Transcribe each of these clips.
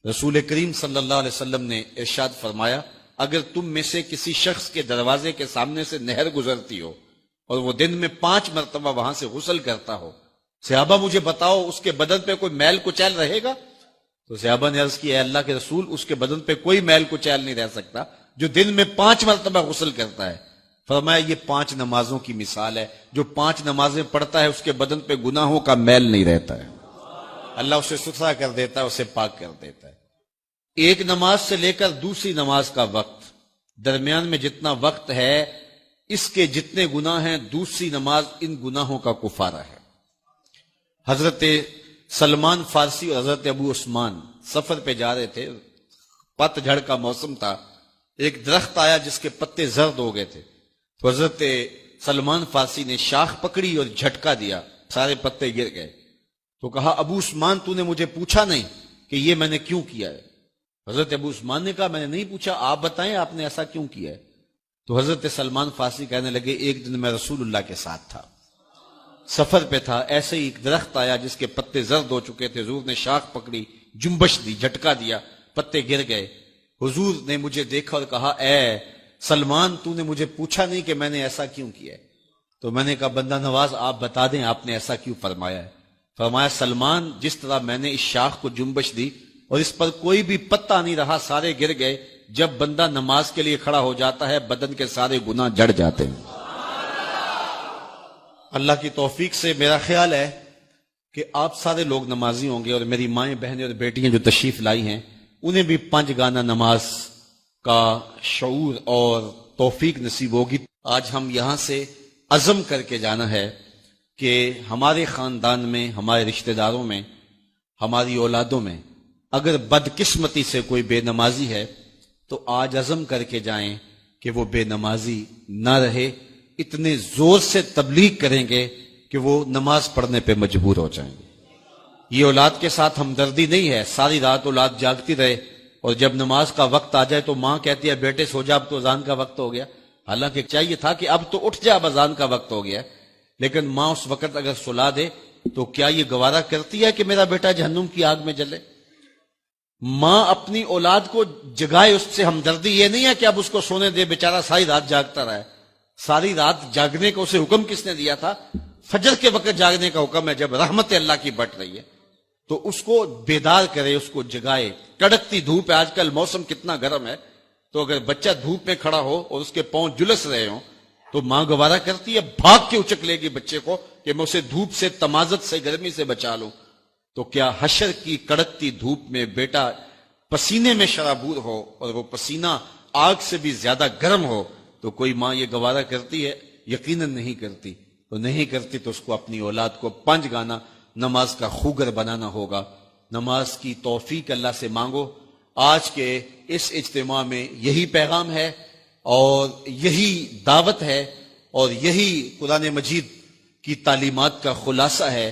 رسول کریم صلی اللہ علیہ وسلم نے ارشاد فرمایا، اگر تم میں سے کسی شخص کے دروازے کے سامنے سے نہر گزرتی ہو اور وہ دن میں 5 مرتبہ وہاں سے غسل کرتا ہو، صحابہ مجھے بتاؤ اس کے بدن پہ کوئی میل کچیل رہے گا؟ تو صحابہ نے عرض کی، اے اللہ کے رسول، اس کے بدن پہ کوئی میل کچیل نہیں رہ سکتا جو دن میں 5 مرتبہ غسل کرتا ہے۔ فرمایا یہ 5 نمازوں کی مثال ہے، جو 5 نمازیں پڑھتا ہے اس کے بدن پہ گناہوں کا میل نہیں رہتا ہے، اللہ اسے ستھرا کر دیتا ہے، اسے پاک کر دیتا ہے۔ ایک نماز سے لے کر دوسری نماز کا وقت، درمیان میں جتنا وقت ہے اس کے جتنے گناہ ہیں، دوسری نماز ان گناہوں کا کفارہ ہے۔ حضرت سلمان فارسی اور حضرت ابو عثمان سفر پہ جا رہے تھے، پت جھڑ کا موسم تھا، ایک درخت آیا جس کے پتے زرد ہو گئے تھے، تو حضرت سلمان فارسی نے شاخ پکڑی اور جھٹکا دیا، سارے پتے گر گئے۔ تو کہا، ابو عثمان تو نے مجھے پوچھا نہیں کہ یہ میں نے کیوں کیا ہے؟ حضرت ابو عثمان نے کہا، میں نے نہیں پوچھا، آپ بتائیں آپ نے ایسا کیوں کیا ہے؟ تو حضرت سلمان فارسی کہنے لگے، ایک دن میں رسول اللہ کے ساتھ تھا، سفر پہ تھا، ایسے ہی ایک درخت آیا جس کے پتے زرد ہو چکے تھے، حضور نے شاخ پکڑی، جنبش دی، جھٹکا دیا، پتے گر گئے۔ حضور نے مجھے دیکھا اور کہا، اے سلمان تو نے مجھے پوچھا نہیں کہ میں نے ایسا کیوں کیا ہے؟ تو میں نے کہا، بندہ نواز آپ بتا دیں آپ نے ایسا کیوں فرمایا ہے؟ فرمایا، سلمان جس طرح میں نے اس شاخ کو جنبش دی اور اس پر کوئی بھی پتا نہیں رہا، سارے گر گئے، جب بندہ نماز کے لیے کھڑا ہو جاتا ہے بدن کے سارے گناہ جڑ جاتے ہیں۔ اللہ کی توفیق سے میرا خیال ہے کہ آپ سارے لوگ نمازی ہوں گے، اور میری مائیں بہنیں اور بیٹیاں جو تشریف لائی ہیں انہیں بھی 5 گانا نماز کا شعور اور توفیق نصیب ہوگی۔ آج ہم یہاں سے عزم کر کے جانا ہے کہ ہمارے خاندان میں، ہمارے رشتہ داروں میں، ہماری اولادوں میں اگر بدقسمتی سے کوئی بے نمازی ہے تو آج عزم کر کے جائیں کہ وہ بے نمازی نہ رہے، اتنے زور سے تبلیغ کریں گے کہ وہ نماز پڑھنے پہ مجبور ہو جائیں گے۔ یہ اولاد کے ساتھ ہمدردی نہیں ہے، ساری رات اولاد جاگتی رہے اور جب نماز کا وقت آ جائے تو ماں کہتی ہے، بیٹے سو جا، اب تو اذان کا وقت ہو گیا۔ حالانکہ چاہیے تھا کہ اب تو اٹھ جا، اب اذان کا وقت ہو گیا، لیکن ماں اس وقت اگر سلا دے تو کیا یہ گوارا کرتی ہے کہ میرا بیٹا جہنم کی آگ میں جلے؟ ماں اپنی اولاد کو جگائے، اس سے ہمدردی یہ نہیں ہے کہ اب اس کو سونے دے، بیچارہ ساری رات جاگتا رہے۔ ساری رات جاگنے کا اسے حکم کس نے دیا تھا؟ فجر کے وقت جاگنے کا حکم ہے، جب رحمت اللہ کی بٹ رہی ہے تو اس کو بیدار کرے، اس کو جگائے۔ کڑکتی دھوپ ہے، آج کل موسم کتنا گرم ہے، تو اگر بچہ دھوپ میں کھڑا ہو اور اس کے پاؤں جلس رہے ہوں تو ماں گوارا کرتی ہے، بھاگ کے اچک لے گی بچے کو کہ میں اسے دھوپ سے، تمازت سے، گرمی سے بچا لوں۔ تو کیا حشر کی کڑکتی دھوپ میں بیٹا پسینے میں شرابور ہو اور وہ پسینہ آگ سے بھی زیادہ گرم ہو تو کوئی ماں یہ گوارا کرتی ہے؟ یقیناً نہیں کرتی۔ تو نہیں کرتی تو اس کو اپنی اولاد کو 5 گانا نماز کا خوگر بنانا ہوگا۔ نماز کی توفیق اللہ سے مانگو۔ آج کے اس اجتماع میں یہی پیغام ہے اور یہی دعوت ہے اور یہی قرآن مجید کی تعلیمات کا خلاصہ ہے۔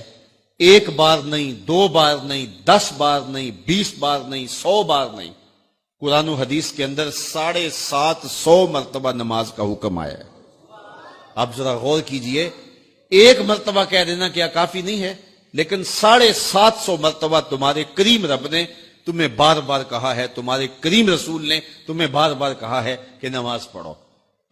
1 بار نہیں، 2 بار نہیں، 10 بار نہیں، 20 بار نہیں، 100 بار نہیں، قرآن و حدیث کے اندر 750 مرتبہ نماز کا حکم آیا ہے۔ آپ ذرا غور کیجئے، 1 مرتبہ کہہ دینا کیا کافی نہیں ہے؟ لیکن 750 مرتبہ تمہارے کریم رب نے تمہیں بار بار کہا ہے، تمہارے کریم رسول نے تمہیں بار بار کہا ہے کہ نماز پڑھو۔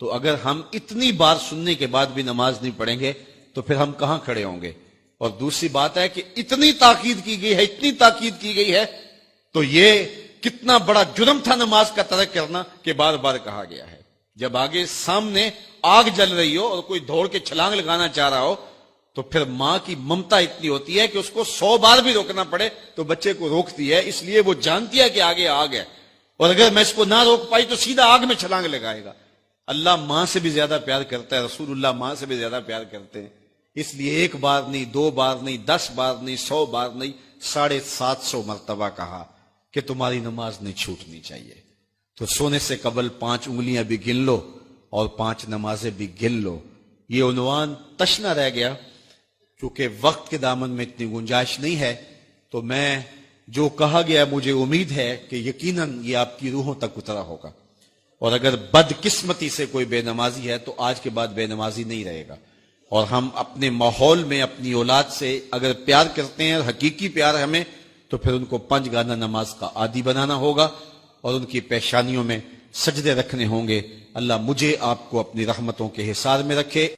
تو اگر ہم اتنی بار سننے کے بعد بھی نماز نہیں پڑھیں گے تو پھر ہم کہاں کھڑے ہوں گے؟ اور دوسری بات ہے کہ اتنی تاکید کی گئی ہے، اتنی تاکید کی گئی ہے، تو یہ کتنا بڑا جرم تھا نماز کا ترک کرنا کہ بار بار کہا گیا ہے۔ جب آگے سامنے آگ جل رہی ہو اور کوئی دوڑ کے چھلانگ لگانا چاہ رہا ہو تو پھر ماں کی ممتا اتنی ہوتی ہے کہ اس کو 100 بار بھی روکنا پڑے تو بچے کو روکتی ہے، اس لیے وہ جانتی ہے کہ آگے آگ ہے، اور اگر میں اس کو نہ روک پائی تو سیدھا آگ میں چھلانگ لگائے گا۔ اللہ ماں سے بھی زیادہ پیار کرتا ہے، رسول اللہ ماں سے بھی زیادہ پیار کرتے ہیں، اس لیے 1 بار نہیں، 2 بار نہیں، 10 بار نہیں، 100 بار نہیں، 750 مرتبہ کہا کہ تمہاری نماز نہیں چھوٹنی چاہیے۔ تو سونے سے قبل 5 انگلیاں بھی گن لو اور 5 نمازیں بھی گن لو۔ یہ عنوان تشنا رہ گیا کیونکہ وقت کے دامن میں اتنی گنجائش نہیں ہے، تو میں جو کہا گیا مجھے امید ہے کہ یقیناً یہ آپ کی روحوں تک اترا ہوگا، اور اگر بدقسمتی سے کوئی بے نمازی ہے تو آج کے بعد بے نمازی نہیں رہے گا۔ اور ہم اپنے ماحول میں اپنی اولاد سے اگر پیار کرتے ہیں، حقیقی پیار ہمیں، تو پھر ان کو 5 گانا نماز کا عادی بنانا ہوگا اور ان کی پیشانیوں میں سجدے رکھنے ہوں گے۔ اللہ مجھے آپ کو اپنی رحمتوں کے حصار میں رکھے۔